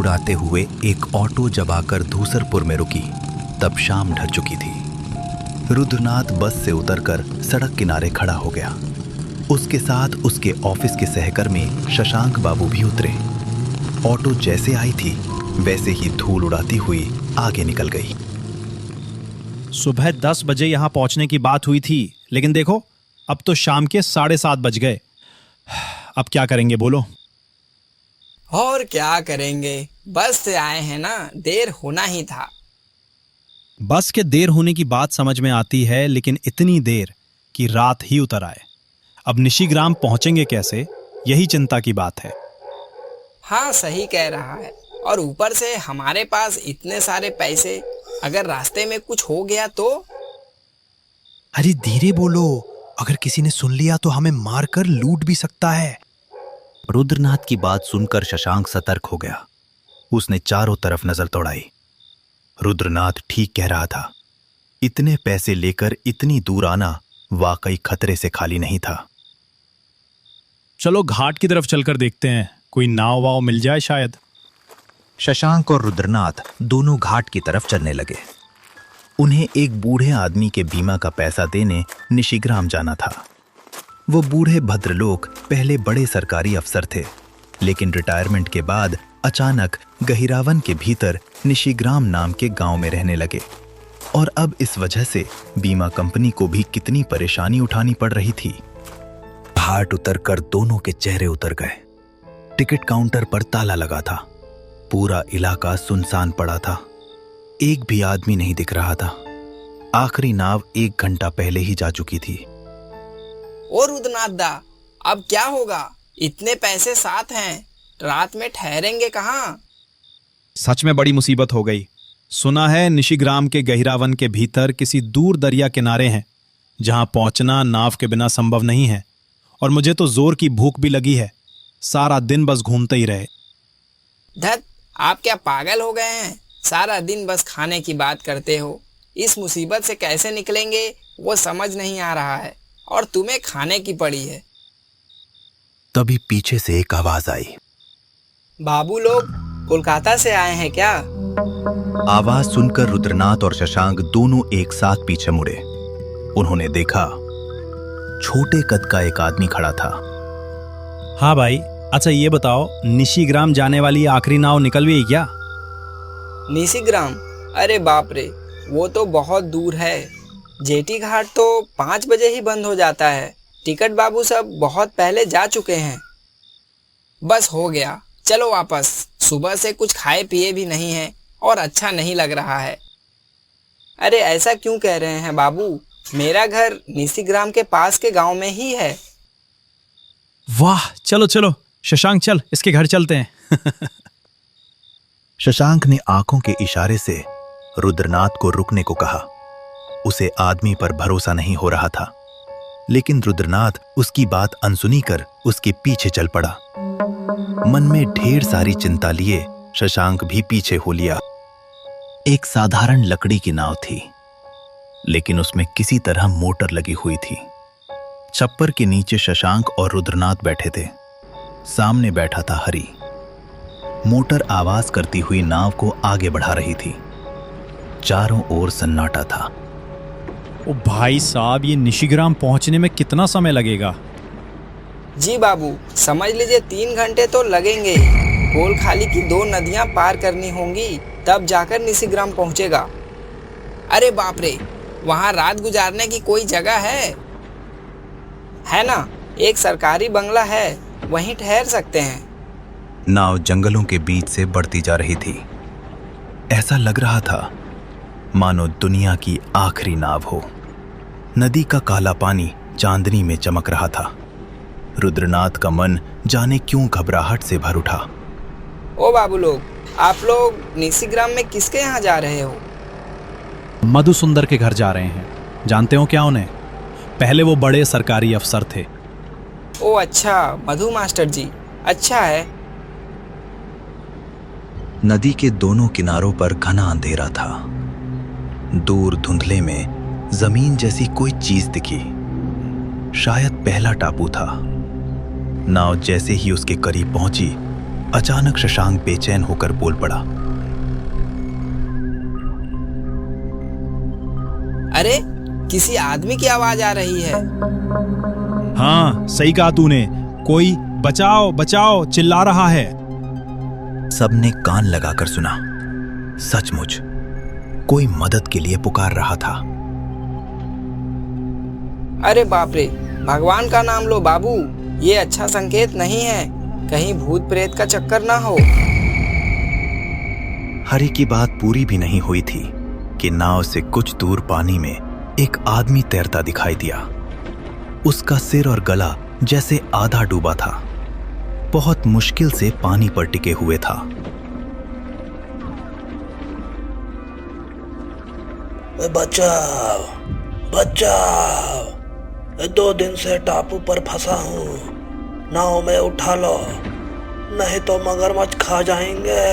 उड़ाते हुए एक ऑटो जब आकर धूसरपुर में रुकी तब शाम ढल चुकी थी। रुद्रनाथ बस से उतरकर सड़क किनारे खड़ा हो गया। उसके साथ उसके ऑफिस के सहकर्मी शशांक बाबू भी उतरे। ऑटो जैसे आई थी वैसे ही धूल उड़ाती हुई आगे निकल गई। सुबह 10 बजे यहाँ पहुंचने की बात हुई थी, लेकिन देखो अब तो शाम के 7:30 बज गए। अब क्या करेंगे बोलो? और क्या करेंगे, बस से आए हैं ना, देर होना ही था। बस के देर होने की बात समझ में आती है, लेकिन इतनी देर कि रात ही उतर आए। अब निशिग्राम पहुंचेंगे कैसे, यही चिंता की बात है। हाँ सही कह रहा है, और ऊपर से हमारे पास इतने सारे पैसे, अगर रास्ते में कुछ हो गया तो? अरे धीरे बोलो, अगर किसी ने सुन लिया तो हमें मारकर लूट भी सकता है। रुद्रनाथ की बात सुनकर शशांक सतर्क हो गया। उसने चारों तरफ नजर दौड़ाई। रुद्रनाथ ठीक कह रहा था। इतने पैसे लेकर इतनी दूर आना वाकई खतरे से खाली नहीं था। चलो घाट की तरफ चलकर देखते हैं, कोई नाव वाव मिल जाए शायद। शशांक और रुद्रनाथ दोनों घाट की तरफ चलने लगे। उन्हें एक बूढ़े आदमी के बीमा का पैसा देने निशिग्राम जाना था। वो बूढ़े भद्रलोक पहले बड़े सरकारी अफसर थे, लेकिन रिटायरमेंट के बाद अचानक गहिरावन के भीतर निशिग्राम नाम के गांव में रहने लगे। और अब इस वजह से बीमा कंपनी को भी कितनी परेशानी उठानी पड़ रही थी। घाट उतरकर दोनों के चेहरे उतर गए। टिकट काउंटर पर ताला लगा था। पूरा इलाका सुनसान पड़ा था। एक भी आदमी नहीं दिख रहा था। आखिरी नाव 1 घंटा पहले ही जा चुकी थी। और रुद्रनाथ दा, अब क्या होगा? इतने पैसे साथ हैं, रात में ठहरेंगे कहाँ? सच में बड़ी मुसीबत हो गई। सुना है निशिग्राम के गहिरावन के भीतर किसी दूर दरिया किनारे हैं, जहां पहुंचना नाव के बिना संभव नहीं है। और मुझे तो जोर की भूख भी लगी है। सारा दिन बस घूमते ही रहे। धत, आप क्या पागल हो गए हैं? सारा दिन बस खाने की बात करते हो। इस मुसीबत से कैसे निकलेंगे वो समझ नहीं आ रहा है, और तुम्हें खाने की पड़ी है। तभी पीछे से एक आवाज आई। बाबू लोग कोलकाता से आए हैं क्या? आवाज सुनकर रुद्रनाथ और शशांक दोनों एक साथ पीछे मुड़े। उन्होंने देखा छोटे कद का एक आदमी खड़ा था। हाँ भाई, अच्छा ये बताओ, निशिग्राम जाने वाली आखिरी नाव निकल गई क्या? निशिग्राम? अरे बाप रे, वो तो बहुत दूर है। जेटी घाट तो 5 बजे ही बंद हो जाता है। टिकट बाबू सब बहुत पहले जा चुके हैं। बस हो गया, चलो वापस। सुबह से कुछ खाए पिए भी नहीं है और अच्छा नहीं लग रहा है। अरे ऐसा क्यों कह रहे हैं बाबू? मेरा घर निशिग्राम के पास के गांव में ही है। वाह, चलो चलो शशांक, चल इसके घर चलते हैं। शशांक ने आंखों के इशारे से रुद्रनाथ को रुकने को कहा। उसे आदमी पर भरोसा नहीं हो रहा था, लेकिन रुद्रनाथ उसकी बात अनसुनी कर उसके पीछे चल पड़ा। मन में ढेर सारी चिंता लिए शशांक भी पीछे हो लिया। एक साधारण लकड़ी की नाव थी, लेकिन उसमें किसी तरह मोटर लगी हुई थी। छप्पर के नीचे शशांक और रुद्रनाथ बैठे थे। सामने बैठा था हरि। मोटर आवाज करती हुई नाव को आगे बढ़ा रही थी। चारों ओर सन्नाटा था। ओ भाई साहब, ये निशिग्राम पहुंचने में कितना समय लगेगा? जी बाबू, समझ लीजिए 3 घंटे तो लगेंगे। कोलखाली की 2 नदियां पार करनी होंगी, तब जाकर निशिग्राम पहुंचेगा। अरे बाप रे, वहां रात गुजारने की कोई जगह है ना? एक सरकारी बंगला है, वहीं ठहर सकते हैं। नाव जंगलों के बीच से बढ़ती जा रही थी। ऐसा लग रहा था मानो दुनिया की आखिरी नाव हो। नदी का काला पानी चांदनी में चमक रहा था। रुद्रनाथ का मन जाने क्यों घबराहट से भर उठा। ओ बाबू लोग, आप लोग निशिग्राम में किसके यहाँ जा रहे हो? मधुसुंदर के घर जा रहे हैं। जानते हो क्या उन्हें? पहले वो बड़े सरकारी अफसर थे। ओ अच्छा, मधु मास्टर जी, अच्छा है। नदी के दोनों किनारों पर घना अंधेरा था। दूर धुंधले में जमीन जैसी कोई चीज दिखी। शायद पहला टापू था। नाव जैसे ही उसके करीब पहुंची, अचानक शशांक बेचैन होकर बोल पड़ा। अरे किसी आदमी की आवाज आ रही है। हाँ, सही कहा तूने। कोई बचाओ बचाओ चिल्ला रहा है। सबने कान लगाकर सुना। सचमुच कोई मदद के लिए पुकार रहा था। अरे बाप रे, भगवान का नाम लो बाबू, ये अच्छा संकेत नहीं है। कहीं भूत प्रेत का चक्कर ना हो। हरि की बात पूरी भी नहीं हुई थी कि नाव से कुछ दूर पानी में एक आदमी तैरता दिखाई दिया। उसका सिर और गला जैसे आधा डूबा था, बहुत मुश्किल से पानी पर टिके हुए था। बचाओ बचाओ, 2 दिन से टापू पर फंसा हूँ, नाव में उठा लो, नहीं तो मगरमच्छ खा जाएंगे,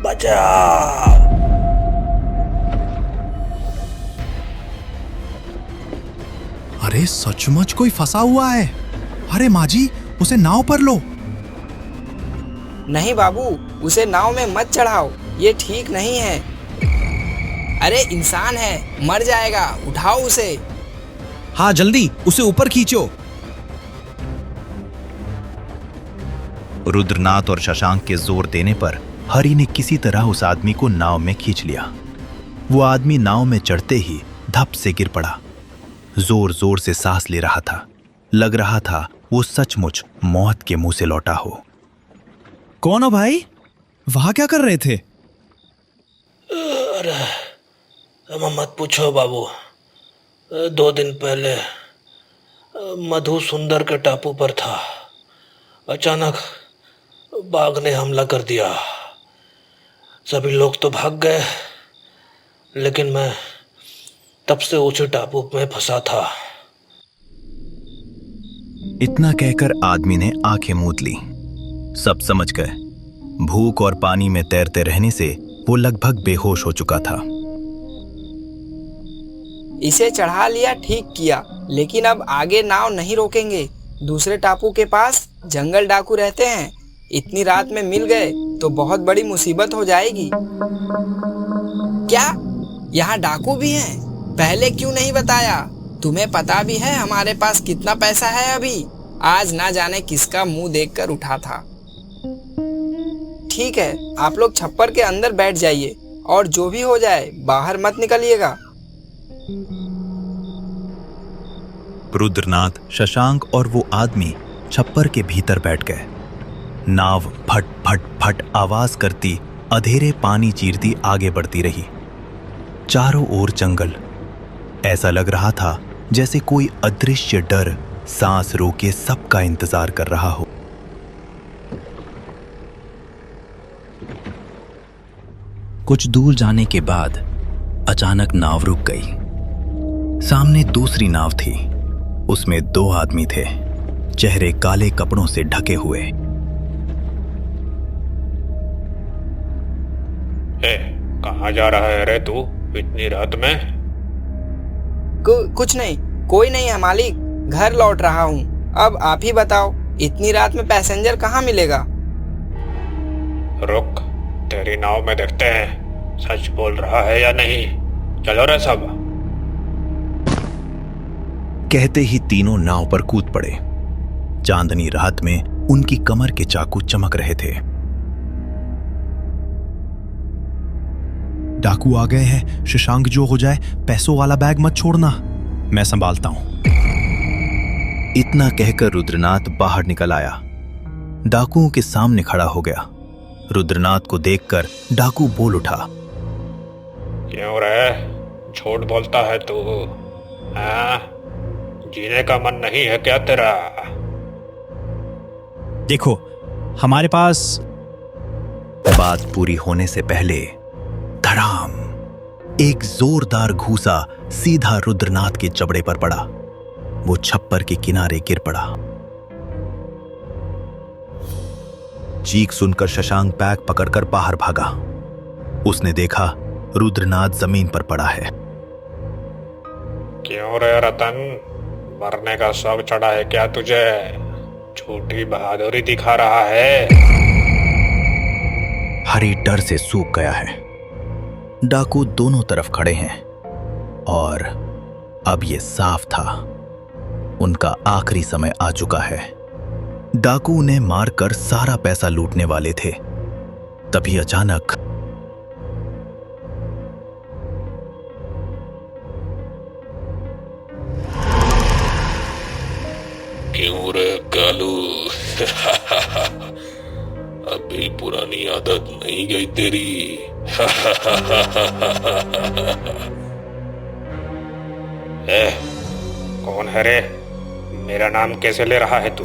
बचाओ। अरे सचमुच कोई फंसा हुआ है। अरे माजी, उसे नाव पर लो। नहीं बाबू, उसे नाव में मत चढ़ाओ, ये ठीक नहीं है। अरे इंसान है, मर जाएगा, उठाओ उसे। हाँ जल्दी उसे ऊपर खींचो। रुद्रनाथ और शशांक के जोर देने पर हरि ने किसी तरह उस आदमी को नाव में खींच लिया। वो आदमी नाव में चढ़ते ही धप से गिर पड़ा। जोर जोर से सांस ले रहा था। लग रहा था वो सचमुच मौत के मुंह से लौटा हो। कौन हो भाई? वहां क्या कर रहे थे? अरे मत पूछो बाबू, 2 दिन पहले मधु सुंदर के टापू पर था। अचानक बाघ ने हमला कर दिया। सभी लोग तो भाग गए, लेकिन मैं तब से उसी टापू में फंसा था। इतना कहकर आदमी ने आंखें मूंद ली। सब समझ गए। भूख और पानी में तैरते रहने से वो लगभग बेहोश हो चुका था। इसे चढ़ा लिया, ठीक किया, लेकिन अब आगे नाव नहीं रोकेंगे। दूसरे टापू के पास जंगल डाकू रहते हैं। इतनी रात में मिल गए तो बहुत बड़ी मुसीबत हो जाएगी। क्या यहाँ डाकू भी हैं? पहले क्यों नहीं बताया? तुम्हें पता भी है हमारे पास कितना पैसा है अभी? आज ना जाने किसका मुंह देखकर उठा था। ठीक है, आप लोग छप्पर के अंदर बैठ जाइए और जो भी हो जाए बाहर मत निकलिएगा। रुद्रनाथ, शशांक और वो आदमी छप्पर के भीतर बैठ गए। नाव फट फट फट आवाज करती अंधेरे पानी चीरती आगे बढ़ती रही। चारों ओर जंगल। ऐसा लग रहा था जैसे कोई अदृश्य डर सांस रोके सबका इंतजार कर रहा हो। कुछ दूर जाने के बाद अचानक नाव रुक गई। सामने दूसरी नाव थी। उसमें 2 आदमी थे, चेहरे काले कपड़ों से ढके हुए। कहाँ जा रहा है रे तू इतनी रात में? कुछ नहीं, कोई नहीं है मालिक, घर लौट रहा हूँ। अब आप ही बताओ, इतनी रात में पैसेंजर कहाँ मिलेगा? रुक, तेरी नाव में देखते हैं सच बोल रहा है या नहीं। चलो रे सब। कहते ही तीनों नाव पर कूद पड़े। चांदनी रात में उनकी कमर के चाकू चमक रहे थे। डाकू आ गए हैं। शशांक, जो हो जाए पैसों वाला बैग मत छोड़ना, मैं संभालता हूं। इतना कहकर रुद्रनाथ बाहर निकल आया। डाकुओं के सामने खड़ा हो गया। रुद्रनाथ को देखकर डाकू बोल उठा। क्यों रे, झूठ बोलता है तू? हाँ, जीने का मन नहीं है क्या तेरा? देखो, हमारे पास। बात पूरी होने से पहले धड़ाम, एक जोरदार घूसा सीधा रुद्रनाथ के जबड़े पर पड़ा। वो छप्पर के किनारे गिर पड़ा। चीख सुनकर शशांक बैग पकड़कर बाहर भागा। उसने देखा रुद्रनाथ जमीन पर पड़ा है। क्यों रे रतन, मरने का शौक चढ़ा है क्या तुझे? झूठी बहादुरी दिखा रहा है। हरी डर से सूख गया है। डाकू दोनों तरफ खड़े हैं और अब ये साफ था, उनका आखिरी समय आ चुका है। डाकू उन्हें मारकर सारा पैसा लूटने वाले थे। तभी अचानक क्यों रे कालू? अभी पुरानी आदत नहीं गई तेरी? कौन है रे? मेरा नाम कैसे ले रहा है तू?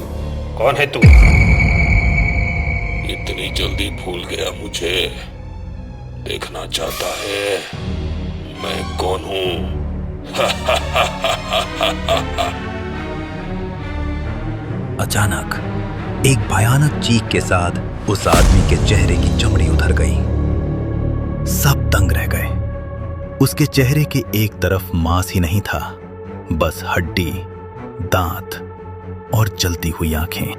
कौन है तू? इतनी जल्दी भूल गया मुझे? देखना चाहता है मैं कौन हूं? अचानक एक भयानक चीख के साथ उस आदमी के चेहरे की चमड़ी उधर गई। सब दंग रह गए। उसके चेहरे के एक तरफ मांस ही नहीं था, बस हड्डी, दांत और जलती हुई आंखें।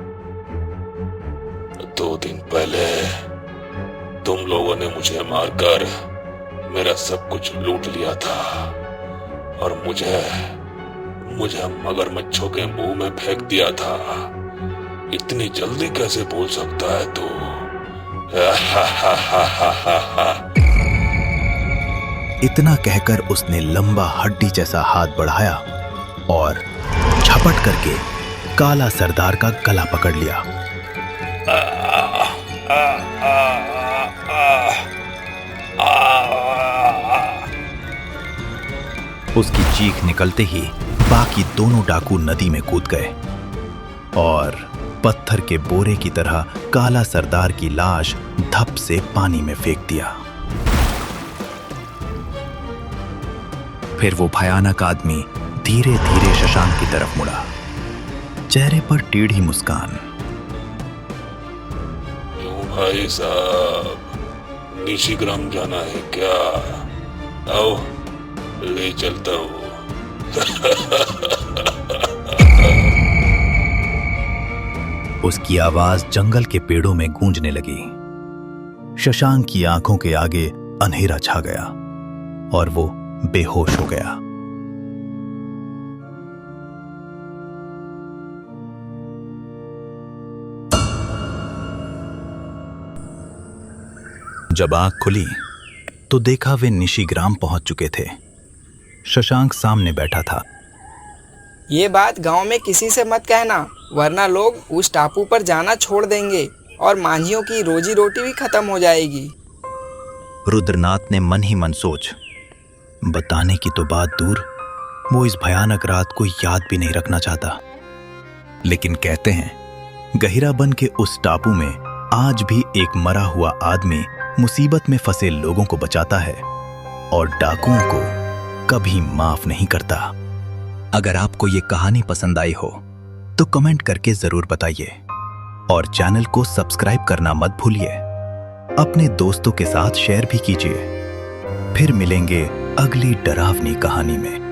2 दिन पहले तुम लोगों ने मुझे मारकर मेरा सब कुछ लूट लिया था और मुझे मगरमच्छों के मुंह में फेंक दिया था। इतनी जल्दी कैसे बोल सकता है तू? इतना कहकर उसने लंबा हड्डी जैसा हाथ बढ़ाया और झपट करके काला सरदार का गला पकड़ लिया। उसकी चीख निकलते ही बाकी दोनों डाकू नदी में कूद गए और पत्थर के बोरे की तरह काला सरदार की लाश धप से पानी में फेंक दिया। फिर वो भयानक आदमी धीरे धीरे शशांक की तरफ मुड़ा, चेहरे पर टेढ़ी मुस्कान। क्यों भाई साहब, निशिग्राम जाना है क्या? आओ ले चलता हूं। उसकी आवाज जंगल के पेड़ों में गूंजने लगी। शशांक की आंखों के आगे अंधेरा छा गया और वो बेहोश हो गया। जब आंख खुली तो देखा वे निशिग्राम पहुंच चुके थे। शशांक सामने बैठा था। ये बात गांव में किसी से मत कहना, वरना लोग उस टापू पर जाना छोड़ देंगे और मांझियों की रोजी रोटी भी खत्म हो जाएगी। रुद्रनाथ ने मन ही मन सोच, बताने की तो बात दूर, वो इस भयानक रात को याद भी नहीं रखना चाहता। लेकिन कहते हैं गहिराबन के उस टापू में आज भी एक मरा हुआ आदमी मुसीबत में फंसे लोगों को बचाता है और डाकुओं को कभी माफ नहीं करता। अगर आपको ये कहानी पसंद आई हो तो कमेंट करके जरूर बताइए और चैनल को सब्सक्राइब करना मत भूलिए। अपने दोस्तों के साथ शेयर भी कीजिए। फिर मिलेंगे अगली डरावनी कहानी में।